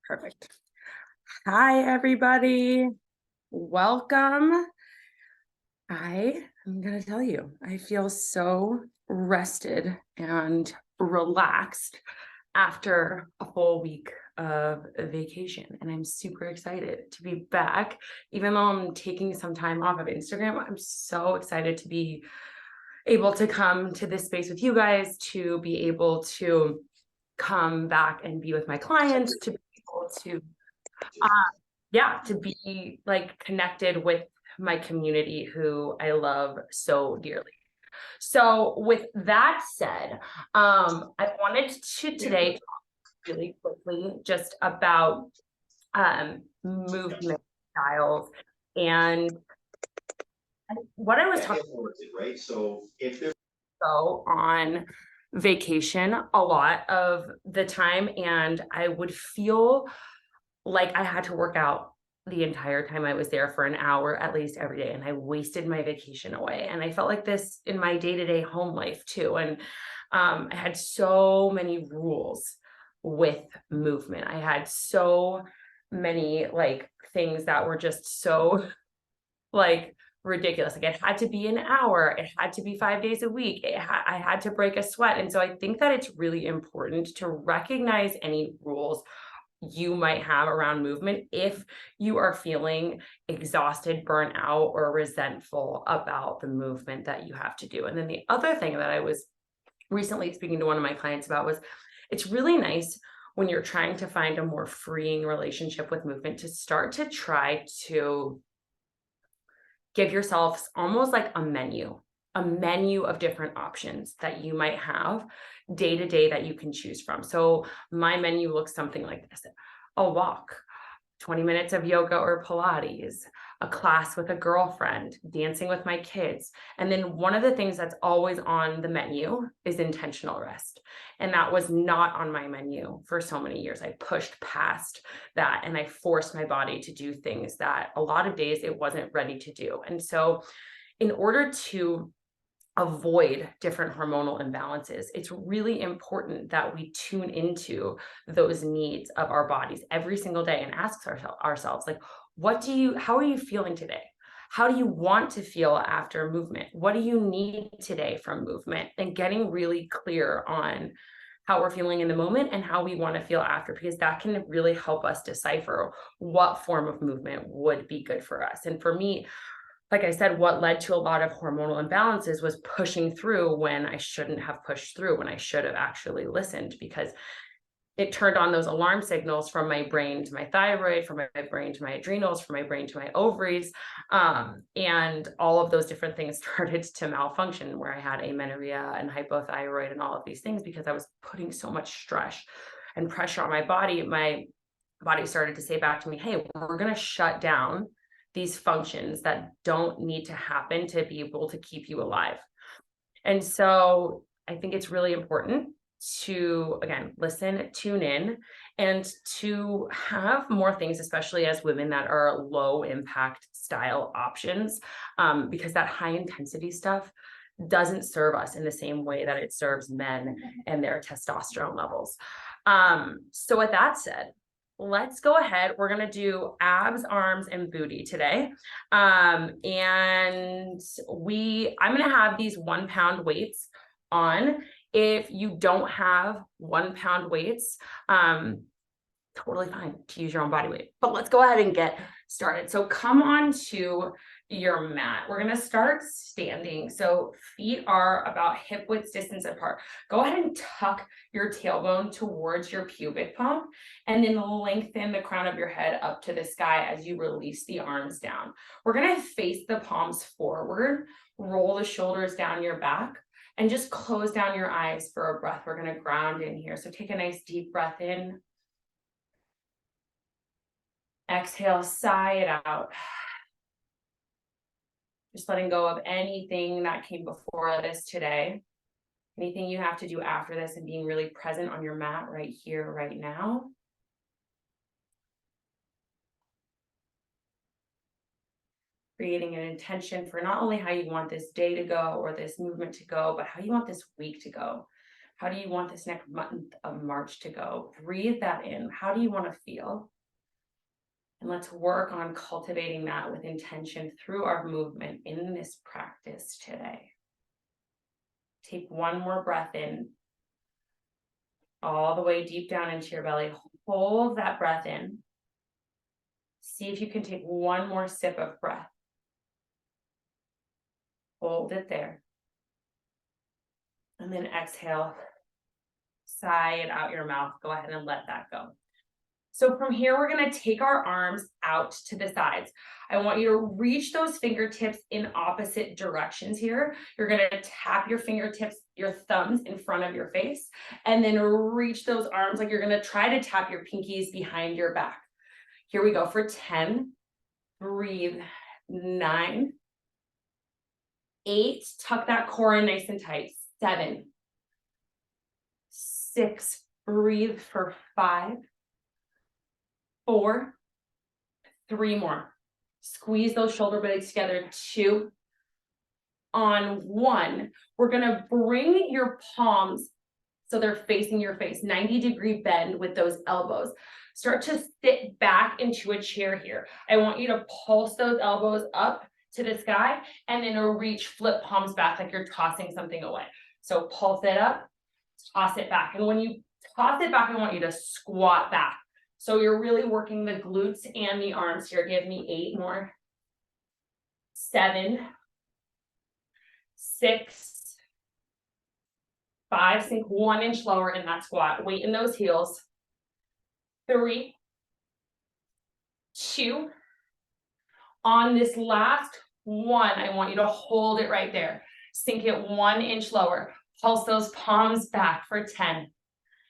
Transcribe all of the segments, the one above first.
Perfect. Hi, everybody. Welcome. I am going to tell you, I feel so rested and relaxed after a whole week of vacation. And I'm super excited to be back. Even though I'm taking some time off of Instagram, I'm so excited to be able to come to this space with you guys, to be able to come back and be with my clients, to be able to to be like connected with my community who I love so dearly. So with that said, I wanted to today talk really quickly just about movement styles. And what I was talking right? So if there's go on vacation a lot of the time, and I would feel like I had to work out the entire time I was there for an hour at least every day, and I wasted my vacation away. And I felt like this in my day-to-day home life too. And I had so many rules with movement. I had so many like things that were just so like ridiculous. Like it had to be an hour, it had to be 5 days a week, I had to break a sweat. And so I think that it's really important to recognize any rules you might have around movement if you are feeling exhausted, burnt out, or resentful about the movement that you have to do. And then the other thing that I was recently speaking to one of my clients about was it's really nice when you're trying to find a more freeing relationship with movement to start to try to give yourself almost like a menu of different options that you might have day to day that you can choose from. So my menu looks something like this: a walk, 20 minutes of yoga or Pilates, a class with a girlfriend, dancing with my kids. And then one of the things that's always on the menu is intentional rest. And that was not on my menu for so many years. I pushed past that and I forced my body to do things that a lot of days it wasn't ready to do. And so in order to avoid different hormonal imbalances, it's really important that we tune into those needs of our bodies every single day and ask ourselves, like, how are you feeling today? How do you want to feel after movement? What do you need today from movement? And getting really clear on how we're feeling in the moment and how we want to feel after, because that can really help us decipher what form of movement would be good for us. And for me, like I said, what led to a lot of hormonal imbalances was pushing through when I shouldn't have pushed through, when I should have actually listened, because it turned on those alarm signals from my brain to my thyroid, from my brain to my adrenals, from my brain to my ovaries. And all of those different things started to malfunction, where I had amenorrhea and hypothyroid and all of these things because I was putting so much stress and pressure on my body. My body started to say back to me, hey, we're going to shut down these functions that don't need to happen to be able to keep you alive. And so I think it's really important to, again, listen, tune in, and to have more things, especially as women, that are low impact style options, because that high intensity stuff doesn't serve us in the same way that it serves men and their testosterone levels. So with that said, let's go ahead. We're going to do abs, arms, and booty today. And I'm going to have these 1 pound weights on. If you don't have 1 pound weights, totally fine to use your own body weight, but let's go ahead and get started. So come on to your mat. We're going to start standing. So feet are about hip width distance apart. Go ahead and tuck your tailbone towards your pubic bone, and then lengthen the crown of your head up to the sky as you release the arms down. We're going to face the palms forward, roll the shoulders down your back, and just close down your eyes for a breath. We're going to ground in here. So take a nice deep breath in. Exhale, sigh it out. Just letting go of anything that came before this today, anything you have to do after this, and being really present on your mat right here, right now. Creating an intention for not only how you want this day to go or this movement to go, but how you want this week to go. How do you want this next month of March to go? Breathe that in. How do you want to feel? And let's work on cultivating that with intention through our movement in this practice today. Take one more breath in, all the way deep down into your belly. Hold that breath in. See if you can take one more sip of breath. Hold it there. And then exhale, sigh it out your mouth. Go ahead and let that go. So from here, we're going to take our arms out to the sides. I want you to reach those fingertips in opposite directions here. You're going to tap your fingertips, your thumbs in front of your face, and then reach those arms like you're going to try to tap your pinkies behind your back. Here we go for 10. Breathe. 9. 8. Tuck that core in nice and tight. 7. 6. Breathe for 5. 4. 3 more. Squeeze those shoulder blades together. 2. On 1, we're going to bring your palms so they're facing your face. 90-degree bend with those elbows. Start to sit back into a chair here. I want you to pulse those elbows up to the sky and then reach, flip palms back like you're tossing something away. So pulse it up, toss it back. And when you toss it back, I want you to squat back. So you're really working the glutes and the arms here. Give me 8 more. 7. 6. 5. Sink 1 inch lower in that squat. Weight in those heels. 3. 2. On this last one, I want you to hold it right there. Sink it 1 inch lower. Pulse those palms back for 10.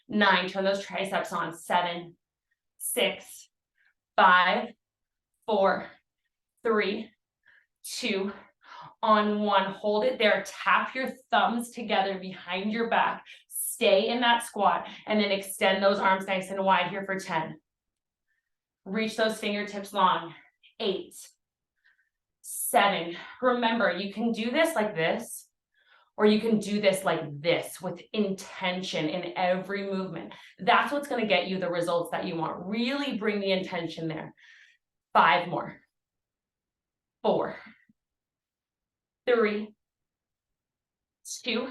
9. Turn those triceps on. 7. 6. 5. 4. 3. 2. On 1. Hold it there. Tap your thumbs together behind your back. Stay in that squat and then extend those arms nice and wide here for 10. Reach those fingertips long. 8. 7. Remember, you can do this like this, or you can do this like this with intention in every movement. That's what's going to get you the results that you want. Really bring the intention there. 5 more. 4. 3. 2.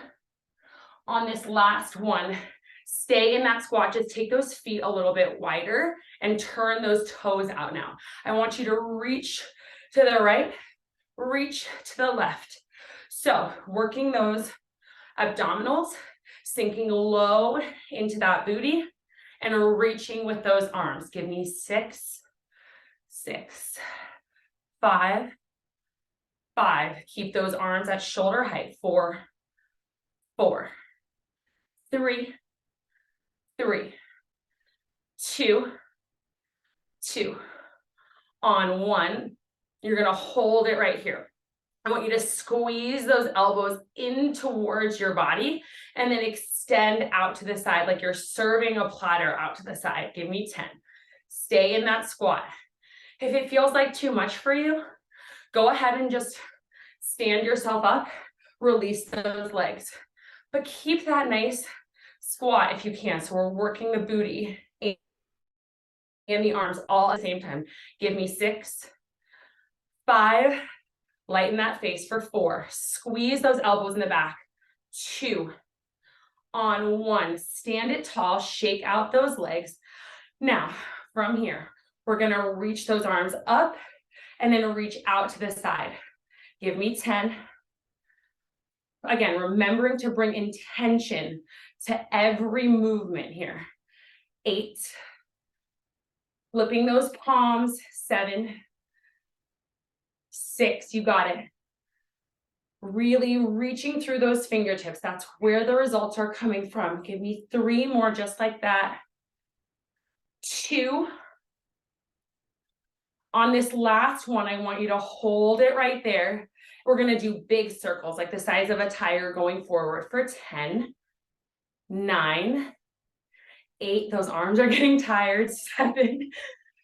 On this last one, stay in that squat. Just take those feet a little bit wider and turn those toes out now. I want you to reach to the right, reach to the left. So working those abdominals, sinking low into that booty and reaching with those arms. Give me 6, 6, 5, 5. Keep those arms at shoulder height. 4, 4, 3, 3, 2, 2. On 1, you're going to hold it right here. I want you to squeeze those elbows in towards your body and then extend out to the side like you're serving a platter out to the side. Give me 10. Stay in that squat. If it feels like too much for you, go ahead and just stand yourself up, release those legs. But keep that nice squat if you can. So we're working the booty and the arms all at the same time. Give me 6, 5, lighten that face for 4. Squeeze those elbows in the back. 2. On 1, stand it tall, shake out those legs. Now, from here, we're gonna reach those arms up and then reach out to the side. Give me 10. Again, remembering to bring intention to every movement here. 8. Flipping those palms. 7. 6, you got it. Really reaching through those fingertips. That's where the results are coming from. Give me 3 more just like that. 2. On this last one, I want you to hold it right there. We're going to do big circles, like the size of a tire going forward for 10, 9, 8. Those arms are getting tired. 7,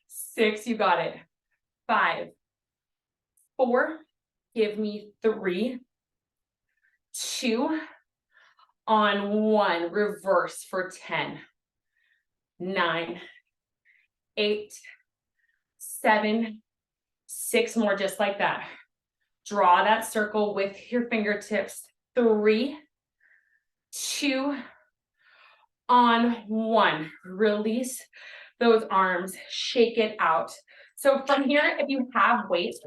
6, you got it. 5, 4, give me 3, 2. On 1, reverse for 10, 9, 8, 7, 6 more, just like that. Draw that circle with your fingertips. 3, 2, on 1. Release those arms, shake it out. So from here, if you have weights,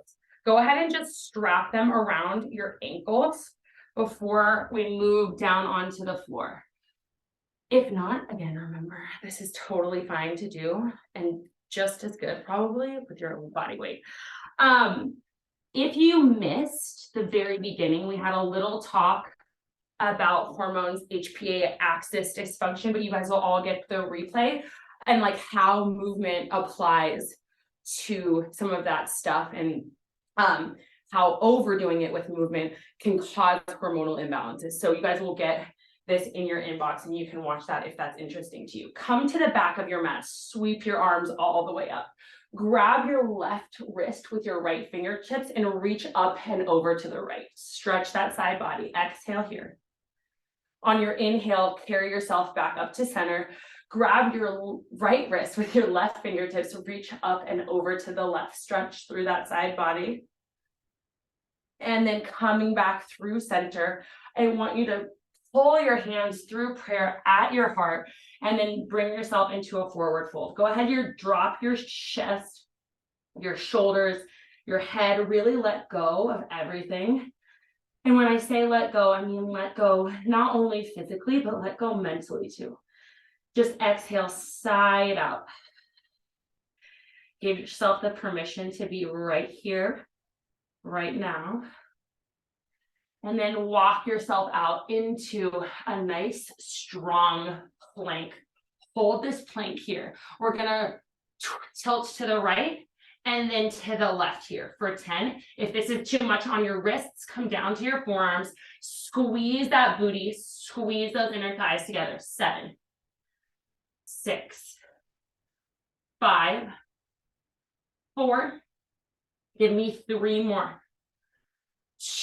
go ahead and just strap them around your ankles before we move down onto the floor. If not, again, remember, this is totally fine to do and just as good probably with your own body weight. If you missed the very beginning, we had a little talk about hormones, HPA axis dysfunction, but you guys will all get the replay and like how movement applies to some of that stuff, and how overdoing it with movement can cause hormonal imbalances. So you guys will get this in your inbox and you can watch that if that's interesting to you. Come to the back of your mat, sweep your arms all the way up. Grab your left wrist with your right fingertips and reach up and over to the right. Stretch that side body. Exhale here. On your inhale, carry yourself back up to center. Grab your right wrist with your left fingertips, reach up and over to the left. Stretch through that side body. And then coming back through center, I want you to pull your hands through prayer at your heart and then bring yourself into a forward fold. Go ahead, drop your chest, your shoulders, your head, really let go of everything. And when I say let go, I mean let go not only physically, but let go mentally too. Just exhale, sigh it out. Give yourself the permission to be right here, right now. And then walk yourself out into a nice, strong plank. Hold this plank here. We're gonna tilt to the right and then to the left here for 10. If this is too much on your wrists, come down to your forearms, squeeze that booty, squeeze those inner thighs together. 7, 6, 5, 4, give me 3 more.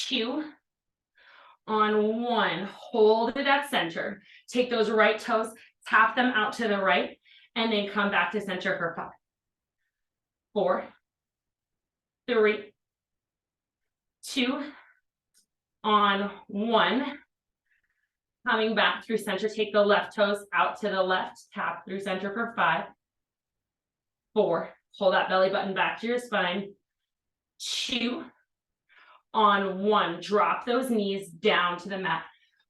2, on 1, hold it at center. Take those right toes, tap them out to the right, and then come back to center for 5, 4, 3, 2, on 1. Coming back through center, take the left toes out to the left, tap through center for 5, 4, pull that belly button back to your spine, 2, on 1, drop those knees down to the mat,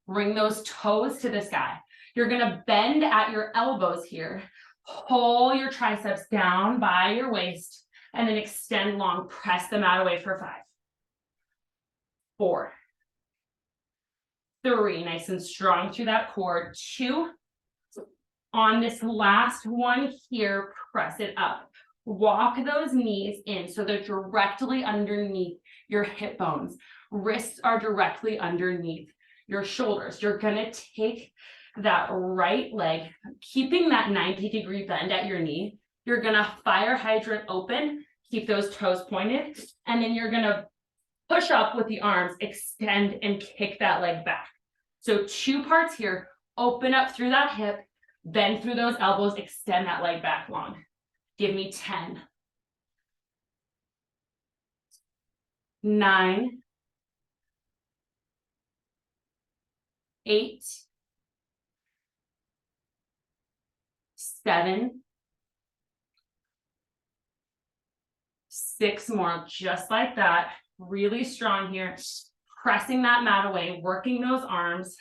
bring those toes to the sky. You're gonna bend at your elbows here, pull your triceps down by your waist, and then extend long, press the mat away for 5, 4, 3, nice and strong through that core, 2, on this last one here, press it up. Walk those knees in so they're directly underneath your hip bones. Wrists are directly underneath your shoulders. You're gonna take that right leg, keeping that 90-degree bend at your knee. You're gonna fire hydrant open, keep those toes pointed, and then you're gonna push up with the arms, extend and kick that leg back. So 2 parts here, open up through that hip, bend through those elbows, extend that leg back long. Give me 10, 9, 8, 7, 6 more, just like that. Really strong here. Pressing that mat away, working those arms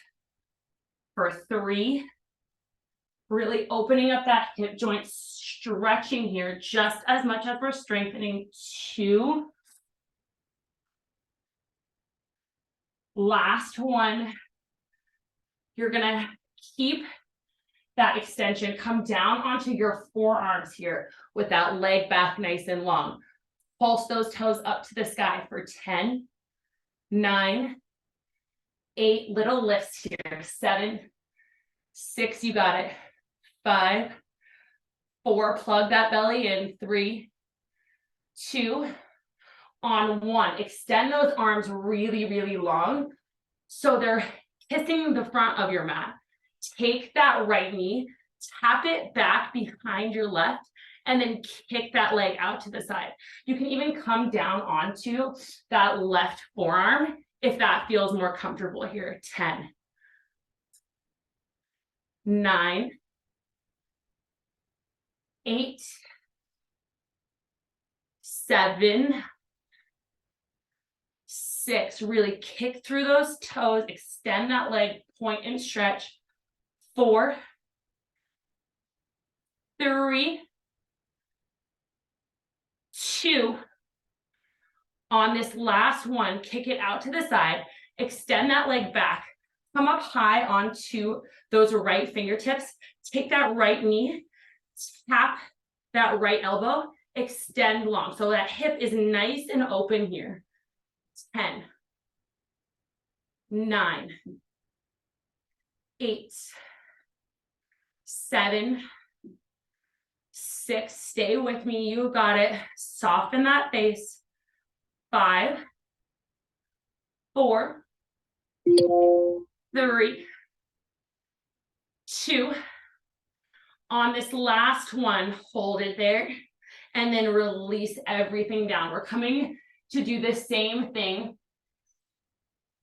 for 3. Really opening up that hip joint, stretching here just as much as we're strengthening. 2. Last one. You're gonna keep that extension, come down onto your forearms here with that leg back nice and long. Pulse those toes up to the sky for 10, 9, 8, little lifts here, 7, 6, you got it, 5, 4, plug that belly in, 3, 2, on 1. Extend those arms really, really long so they're kissing the front of your mat. Take that right knee, tap it back behind your left, and then kick that leg out to the side. You can even come down onto that left forearm if that feels more comfortable here. 10, 9, 8, 7, 6. Really kick through those toes, extend that leg, point and stretch. 4, 3, 2. On this last one, kick it out to the side, extend that leg back, come up high onto those right fingertips, take that right knee, tap that right elbow, extend long. So that hip is nice and open here. 10, 9, 8, 7, 6. Stay with me. You got it. Soften that face. 5, 4, 3, 2. On this last one, hold it there and then release everything down. We're coming to do the same thing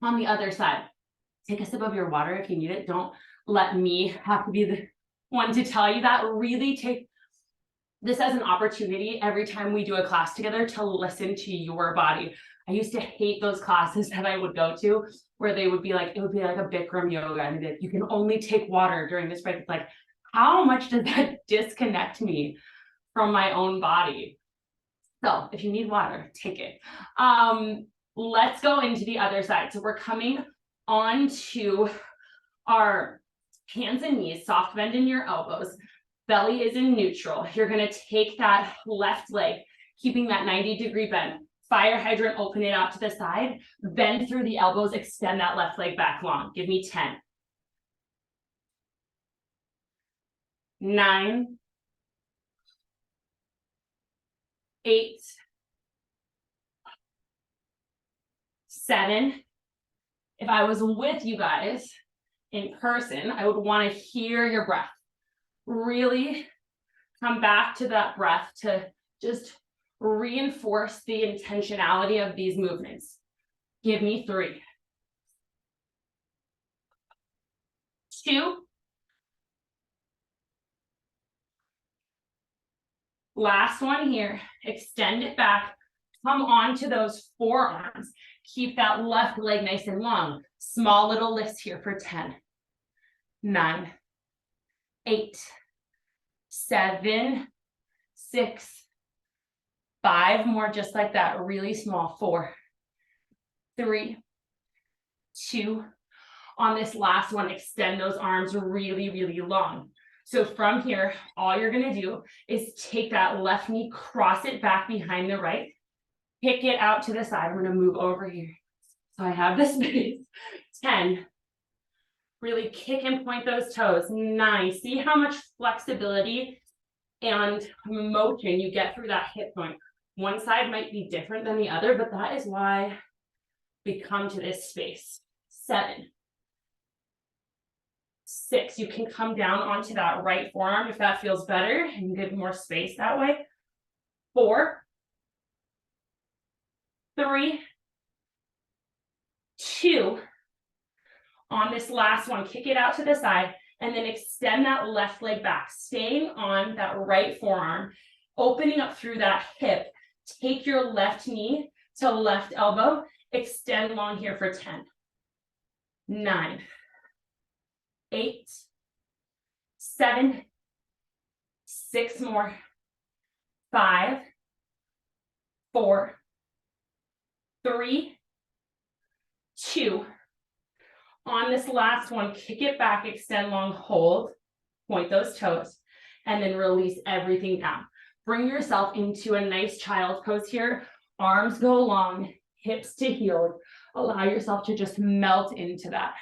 on the other side. Take a sip of your water if you need it. Don't let me have to be the one to tell you that. Really take this as an opportunity every time we do a class together to listen to your body. I used to hate those classes that I would go to where they would be like, it would be like a Bikram yoga and like, you can only take water during this break. It's like, how much does that disconnect me from my own body? So if you need water, take it. Let's go into the other side. So we're coming onto our hands and knees, soft bend in your elbows. Belly is in neutral. You're gonna take that left leg, keeping that 90-degree bend. Fire hydrant, open it out to the side, bend through the elbows, extend that left leg back long. Give me 10. 9, 8, 7. If I was with you guys in person, I would want to hear your breath. Really come back to that breath to just reinforce the intentionality of these movements. Give me 3, 2. Last one here. Extend it back. Come onto those forearms. Keep that left leg nice and long. Small little lifts here for 10, 9, 8, 7, 6, 5 more just like that. Really small. 4, 3, 2. On this last one, extend those arms really, really long. So from here, all you're gonna do is take that left knee, cross it back behind the right, kick it out to the side. I'm gonna move over here. So I have this space. 10. Really kick and point those toes. 9. See how much flexibility and motion you get through that hip joint. One side might be different than the other, but that is why we come to this space. 7, 6. You can come down onto that right forearm if that feels better and get more space that way. 4, 3, 2. On this last one, kick it out to the side and then extend that left leg back, staying on that right forearm, opening up through that hip. Take your left knee to left elbow, extend long here for 10, 9, 8, 7, 6 more, 5, 4, 3, 2. On this last one, kick it back, extend long, hold, point those toes, and then release everything down. Bring yourself into a nice child's pose here. Arms go long, hips to heels. Allow yourself to just melt into that.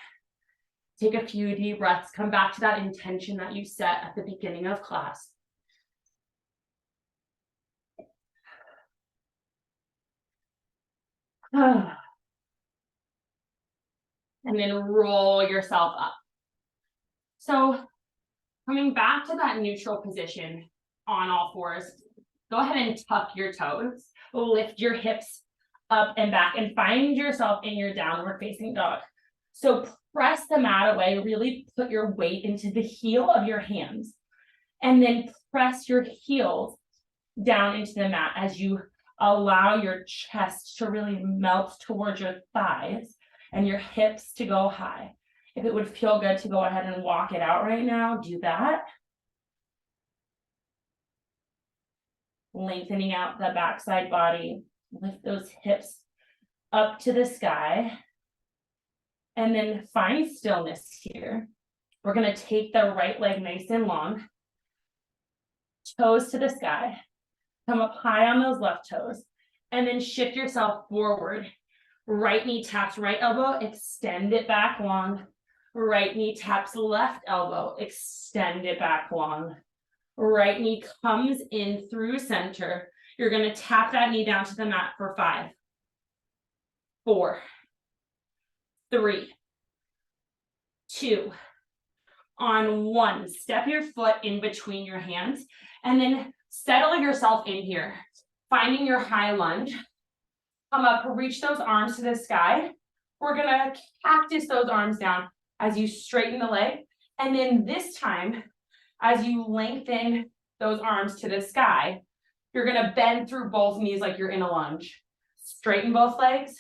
Take a few deep breaths. Come back to that intention that you set at the beginning of class. and then roll yourself up. So coming back to that neutral position on all fours, go ahead and tuck your toes, lift your hips up and back, and find yourself in your downward facing dog. So press the mat away, really put your weight into the heel of your hands, and then press your heels down into the mat as you allow your chest to really melt towards your thighs and your hips to go high. If it would feel good to go ahead and walk it out right now, do that. Lengthening out the backside body, lift those hips up to the sky, and then find stillness here. We're gonna take the right leg nice and long, toes to the sky, come up high on those left toes, and then shift yourself forward. Right knee taps right elbow, extend it back long. Right knee taps left elbow, extend it back long. Right knee comes in through center. You're gonna tap that knee down to the mat for 5, 4, 3, 2, on 1. Step your foot in between your hands and then settle yourself in here, finding your high lunge. Come up, reach those arms to the sky. We're gonna cactus those arms down as you straighten the leg. And then this time, as you lengthen those arms to the sky, you're gonna bend through both knees like you're in a lunge. Straighten both legs,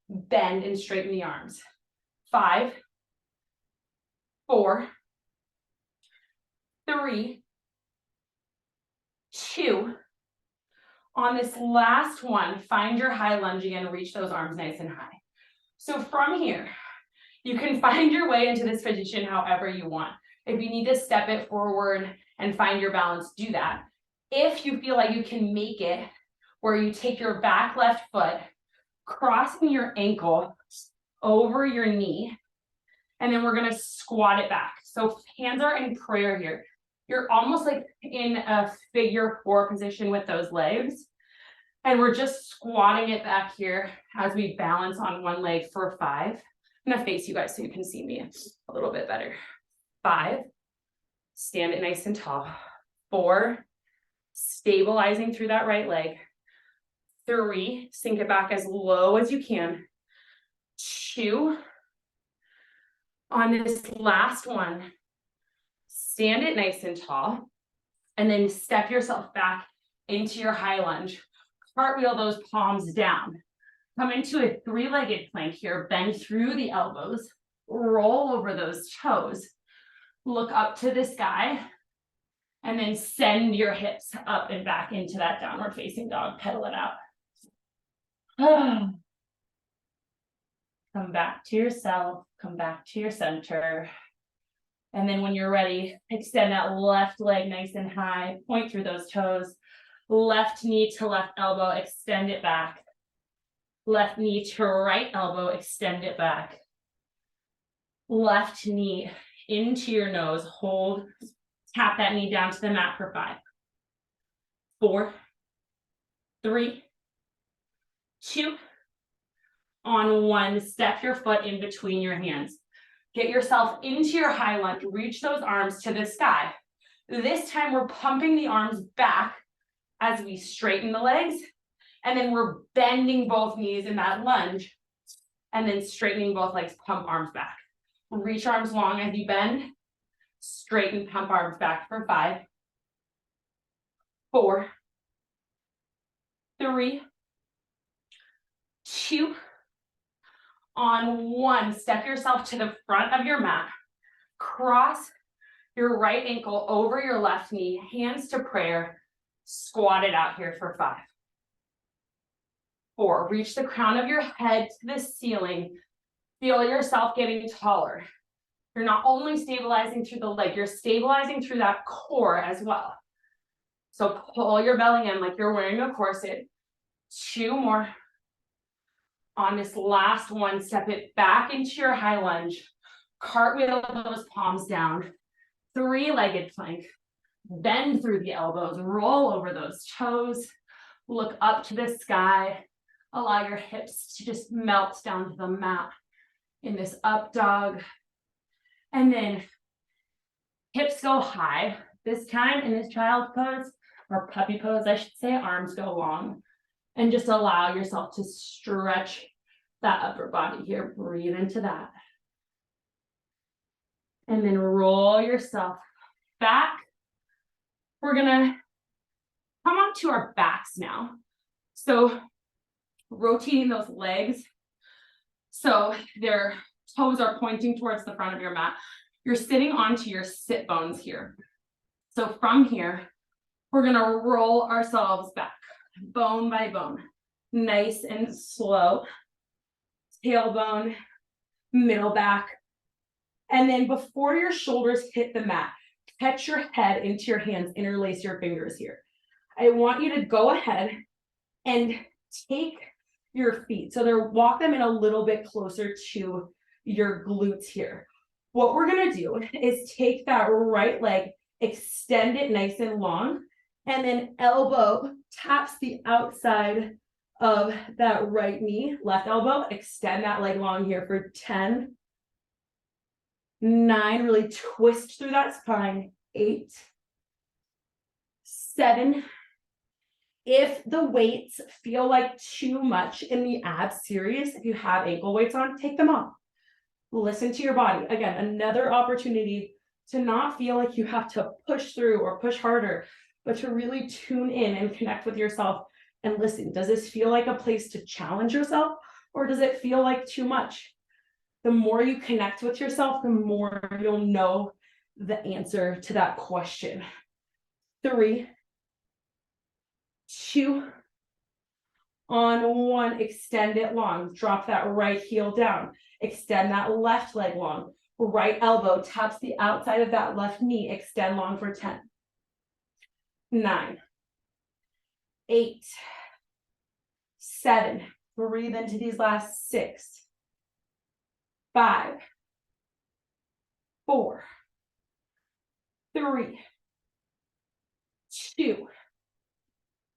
bend and straighten the arms. 5, 4, 3, 2. On this last one, find your high lunge again, reach those arms nice and high. So from here, you can find your way into this position however you want. If you need to step it forward and find your balance, do that. If you feel like you can make it where you take your back left foot, crossing your ankle over your knee, and then we're gonna squat it back. So hands are in prayer here. You're almost like in a figure 4 position with those legs. And we're just squatting it back here as we balance on one leg for 5. I'm gonna face you guys so you can see me a little bit better. 5, stand it nice and tall. 4, stabilizing through that right leg. 3, sink it back as low as you can. 2, on this last one, stand it nice and tall, and then step yourself back into your high lunge. Cartwheel those palms down. Come into a 3-legged plank here, bend through the elbows, roll over those toes, look up to the sky, and then send your hips up and back into that downward facing dog, pedal it out. Come back to yourself, come back to your center. And then when you're ready, extend that left leg nice and high, point through those toes, left knee to left elbow, extend it back. Left knee to right elbow, extend it back. Left knee into your nose, hold, tap that knee down to the mat for 5, 4, 3, 2, on 1, step your foot in between your hands. Get yourself into your high lunge, reach those arms to the sky. This time we're pumping the arms back as we straighten the legs, and then we're bending both knees in that lunge, and then straightening both legs, pump arms back. Reach arms long as you bend, straighten, pump arms back for 5, 4, 3, 2, on 1, step yourself to the front of your mat, cross your right ankle over your left knee, hands to prayer, squat it out here for 5, 4, reach the crown of your head to the ceiling, feel yourself getting taller. You're not only stabilizing through the leg, you're stabilizing through that core as well. So pull your belly in like you're wearing a corset. 2 more. On this last one, step it back into your high lunge. Cartwheel those palms down. 3-legged plank. Bend through the elbows, roll over those toes. Look up to the sky. Allow your hips to just melt down to the mat. in this up dog. And then hips go high. This time in this child's pose, or puppy pose, I should say, arms go long. And just allow yourself to stretch that upper body here. Breathe into that. And then roll yourself back. We're gonna come onto our backs now. So rotating those legs so their toes are pointing towards the front of your mat. You're sitting onto your sit bones here. So from here, we're gonna roll ourselves back, bone by bone, nice and slow. Tailbone, middle back. And then before your shoulders hit the mat, catch your head into your hands, interlace your fingers here. I want you to go ahead and take your feet. So walk them in a little bit closer to your glutes here. What we're gonna do is take that right leg, extend it nice and long, and then elbow taps the outside of that right knee, left elbow, extend that leg long here for 10, 9, really twist through that spine, 8, 7. If the weights feel like too much in the abs series, if you have ankle weights on, take them off. Listen to your body. Again, another opportunity to not feel like you have to push through or push harder, but to really tune in and connect with yourself and listen. Does this feel like a place to challenge yourself, or does it feel like too much? The more you connect with yourself, the more you'll know the answer to that question. 3, 2, on 1, extend it long. Drop that right heel down. Extend that left leg long. Right elbow taps the outside of that left knee. Extend long for 10, 9, 8, 7. Breathe into these last 6, 5, 4, 3, 2.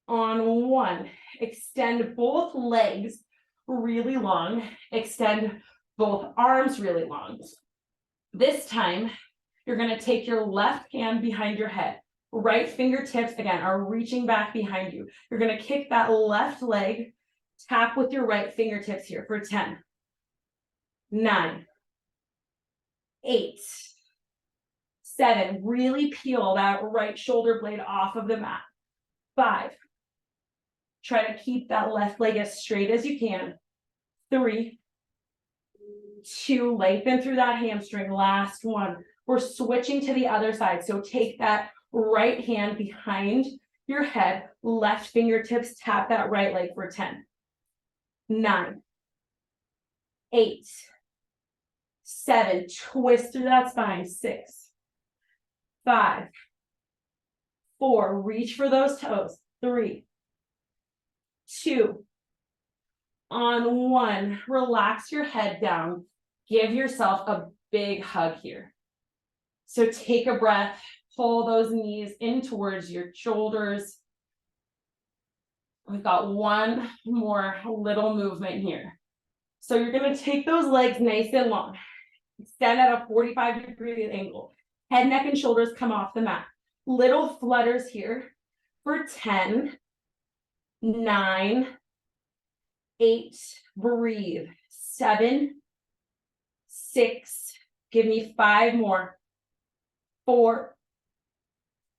On 1, extend both legs really long, extend both arms really long. This time, you're gonna take your left hand behind your head. Right fingertips, again, are reaching back behind you. You're gonna kick that left leg, tap with your right fingertips here for 10, 9, 8, 7. Really peel that right shoulder blade off of the mat. 5. Try to keep that left leg as straight as you can. 3, 2, lengthen through that hamstring. Last one. We're switching to the other side. So take that right hand behind your head, left fingertips, tap that right leg for 10, 9, 8, 7, twist through that spine, 6, 5, 4, reach for those toes, 3, 2, on 1, relax your head down, give yourself a big hug here. So take a breath, pull those knees in towards your shoulders. We've got one more little movement here. So you're gonna take those legs nice and long, extend at a 45-degree angle. Head, neck, and shoulders come off the mat. Little flutters here for 10, 9, 8, breathe, 7, 6, give me 5 more, 4,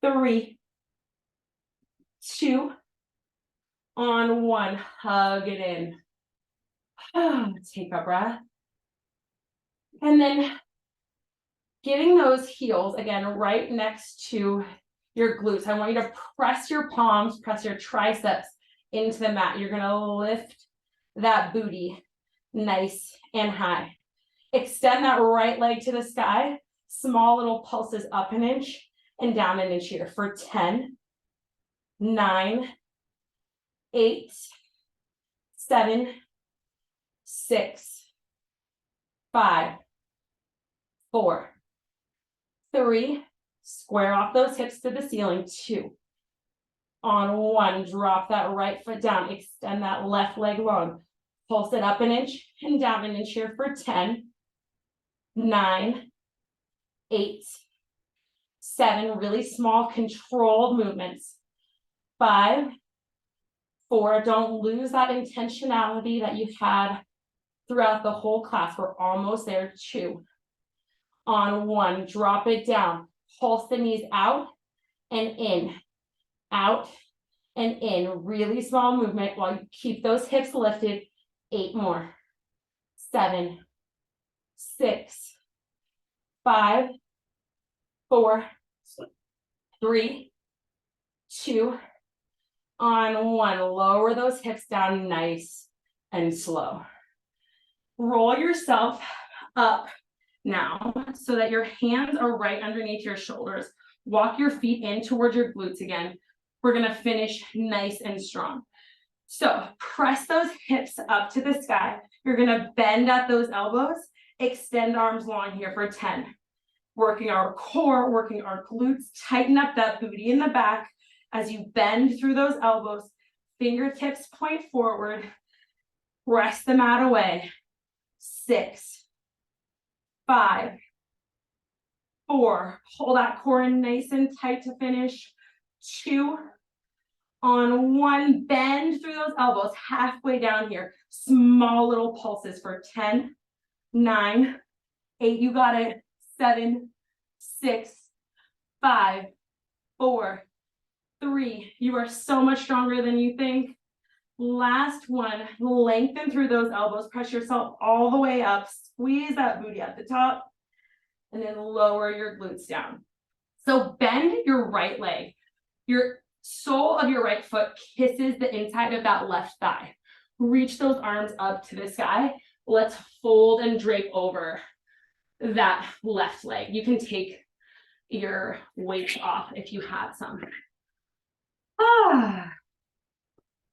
3, 2, on 1, hug it in. Take a breath. And then getting those heels, again, right next to your glutes. I want you to press your palms, press your triceps into the mat. You're gonna lift that booty nice and high. Extend that right leg to the sky. Small little pulses up an inch and down an inch here for 10, 9, 8, 7, 6, 5, 4, 3, square off those hips to the ceiling, 2. On 1, drop that right foot down, extend that left leg long. Pulse it up an inch and down an inch here for 10, 9, 8, 7, really small controlled movements. 5, 4, don't lose that intentionality that you've had throughout the whole class. We're almost there. 2, on 1, drop it down, pulse the knees out and in, out and in, really small movement while you keep those hips lifted. 8 more, 7, 6, 5, 4, 3, 2, on 1, lower those hips down nice and slow. Roll yourself up now so that your hands are right underneath your shoulders. Walk your feet in towards your glutes again. We're gonna finish nice and strong. So press those hips up to the sky. You're gonna bend at those elbows, extend arms long here for 10. Working our core, working our glutes, tighten up that booty in the back as you bend through those elbows. Fingertips point forward, press the mat away. 6, 5, 4, pull that core in nice and tight to finish. 2, on 1, bend through those elbows, halfway down here. Small little pulses for 10, 9, 8, you got it. 7, 6, 5, 4, 3. You are so much stronger than you think. Last one, lengthen through those elbows, press yourself all the way up, squeeze that booty at the top, and then lower your glutes down. So bend your right leg. Your sole of your right foot kisses the inside of that left thigh. Reach those arms up to the sky. Let's fold and drape over that left leg. You can take your weights off if you have some.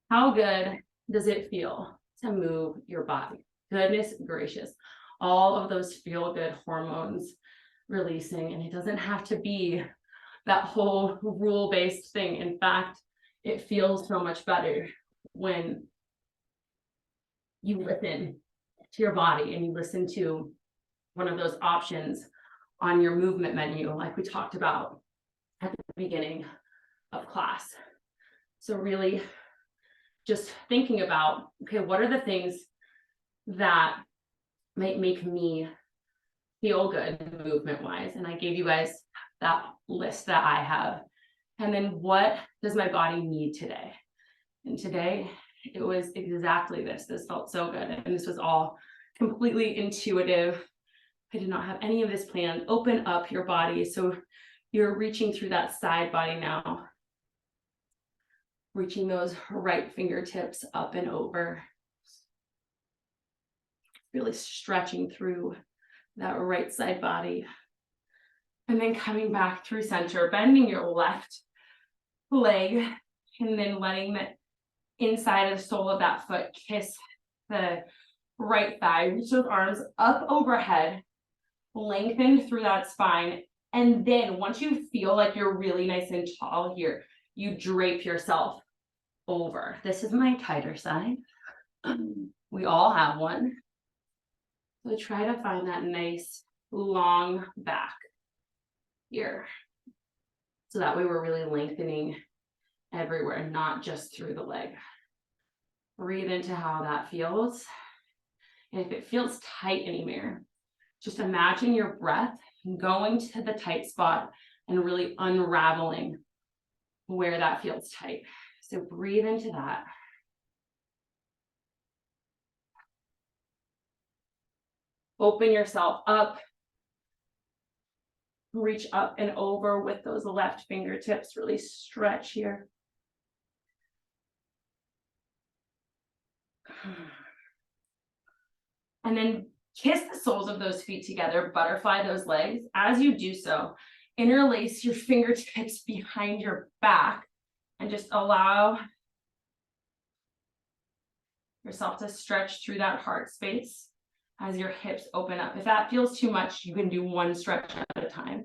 How good does it feel to move your body? Goodness gracious. All of those feel-good hormones releasing, and it doesn't have to be that whole rule-based thing. In fact, it feels so much better when you listen to your body and you listen to one of those options on your movement menu, like we talked about at the beginning of class. So really just thinking about, okay, what are the things that might make me feel good movement-wise? And I gave you guys that list that I have. And then what does my body need today? And today it was exactly this. This felt so good. And this was all completely intuitive. I did not have any of this planned. Open up your body. So you're reaching through that side body now. Reaching those right fingertips up and over. Really stretching through that right side body. And then coming back through center, bending your left leg, and then letting the inside of the sole of that foot kiss the right thigh. Reach those arms up overhead, lengthen through that spine. And then once you feel like you're really nice and tall here, you drape yourself over. This is my tighter side. We all have one. So try to find that nice long back here. So that way we're really lengthening everywhere, not just through the leg. Breathe into how that feels. And if it feels tight anywhere, just imagine your breath going to the tight spot and really unraveling where that feels tight. So breathe into that. Open yourself up. Reach up and over with those left fingertips. Really stretch here. And then kiss the soles of those feet together. Butterfly those legs. As you do so, interlace your fingertips behind your back and just allow yourself to stretch through that heart space as your hips open up. If that feels too much, you can do one stretch at a time.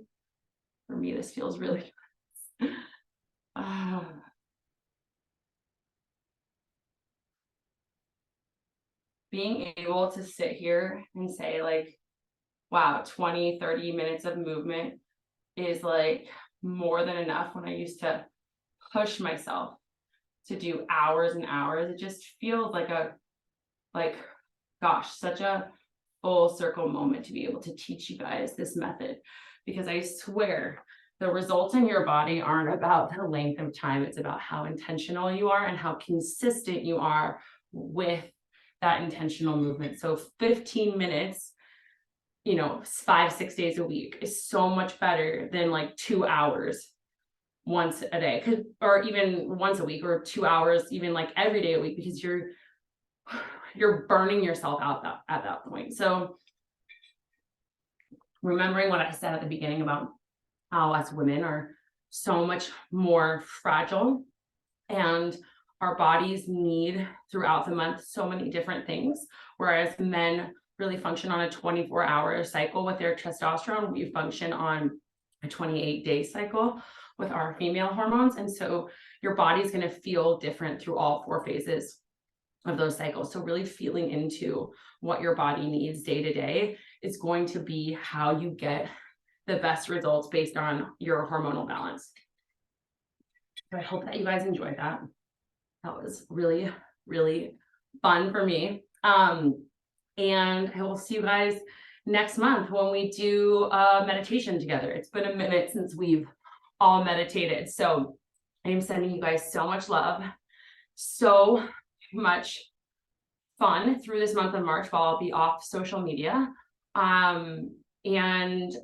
For me, this feels really good. Being able to sit here and say, like, wow, 20, 30 minutes of movement is like more than enough. When I used to push myself to do hours and hours, it just feels like, gosh, such a full circle moment to be able to teach you guys this method, because I swear the results in your body aren't about the length of time. It's about how intentional you are and how consistent you are with that intentional movement. So 15 minutes, 5, 6 days a week is so much better than like 2 hours once a day, or even once a week, or 2 hours, even like every day a week, because you're burning yourself out at that point. So remembering what I said at the beginning about how us women are so much more fragile, and our bodies need throughout the month so many different things, whereas men really function on a 24-hour cycle with their testosterone. We function on a 28-day cycle with our female hormones. And so your body's going to feel different through all 4 phases of those cycles. So really feeling into what your body needs day to day is going to be how you get the best results based on your hormonal balance. So I hope that you guys enjoyed that. That was really, really fun for me. And I will see you guys next month when we do meditation together. It's been a minute since we've all meditated. So I am sending you guys so much love, so much fun through this month of March while I'll be off social media. And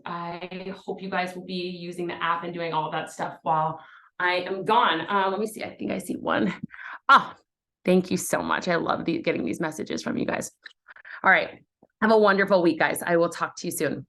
I hope you guys will be using the app and doing all of that stuff while I am gone. Let me see. I think I see one. Oh, thank you so much. I love getting these messages from you guys. All right. Have a wonderful week, guys. I will talk to you soon.